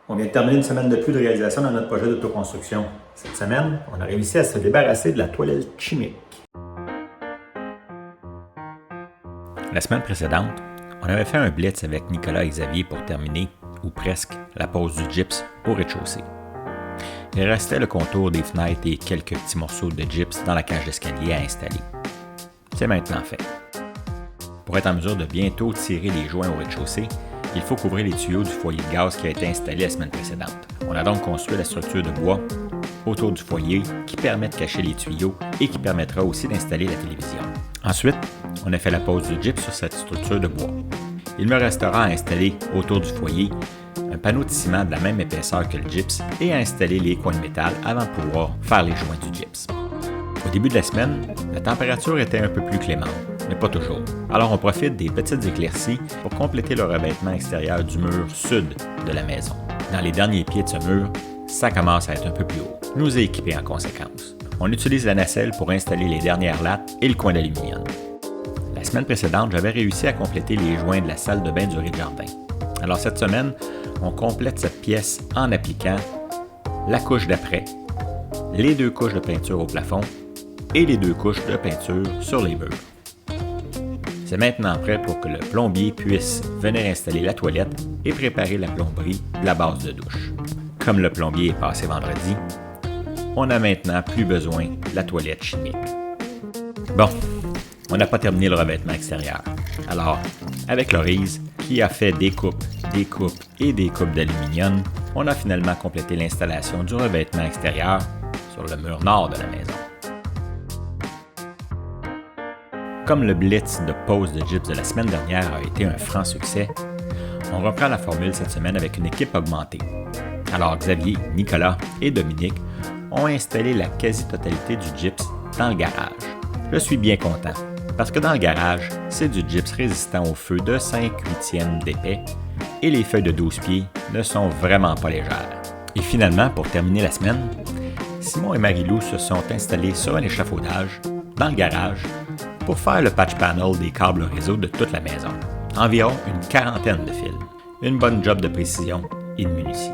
On vient de terminer une semaine de plus de réalisation dans notre projet d'autoconstruction. Cette semaine, on a réussi à se débarrasser de la toilette chimique. La semaine précédente, on avait fait un blitz avec Nicolas et Xavier pour terminer, ou presque, la pose du gyps au rez-de-chaussée. Il restait le contour des fenêtres et quelques petits morceaux de gyps dans la cage d'escalier à installer. C'est maintenant fait. Pour être en mesure de bientôt tirer les joints au rez-de-chaussée, il faut couvrir les tuyaux du foyer de gaz qui a été installé la semaine précédente. On a donc construit la structure de bois autour du foyer qui permet de cacher les tuyaux et qui permettra aussi d'installer la télévision. Ensuite, on a fait la pose du gyps sur cette structure de bois. Il me restera à installer autour du foyer un panneau de ciment de la même épaisseur que le gyps et à installer les coins de métal avant de pouvoir faire les joints du gyps. Au début de la semaine, la température était un peu plus clémente, mais pas toujours. Alors on profite des petites éclaircies pour compléter le revêtement extérieur du mur sud de la maison. Dans les derniers pieds de ce mur, ça commence à être un peu plus haut. Nous équiper en conséquence. On utilise la nacelle pour installer les dernières lattes et le coin d'aluminium. La semaine précédente, j'avais réussi à compléter les joints de la salle de bain du rez-de-jardin. Alors cette semaine, on complète cette pièce en appliquant la couche d'après, les 2 couches de peinture au plafond et les 2 couches de peinture sur les murs. C'est maintenant prêt pour que le plombier puisse venir installer la toilette et préparer la plomberie de la base de douche. Comme le plombier est passé vendredi, on n'a maintenant plus besoin de la toilette chimique. Bon, on n'a pas terminé le revêtement extérieur. Alors, avec Lorise, qui a fait des coupes et des coupes d'aluminium, on a finalement complété l'installation du revêtement extérieur sur le mur nord de la maison. Comme le blitz de pose de gyps de la semaine dernière a été un franc succès, on reprend la formule cette semaine avec une équipe augmentée. Alors Xavier, Nicolas et Dominique ont installé la quasi-totalité du gyps dans le garage. Je suis bien content, parce que dans le garage, c'est du gyps résistant au feu de 5/8 d'épais et les feuilles de 12 pieds ne sont vraiment pas légères. Et finalement, pour terminer la semaine, Simon et Marie-Lou se sont installés sur un échafaudage dans le garage pour faire le patch panel des câbles réseau de toute la maison. Environ une 40aine de fils. Une bonne job de précision et de minutie.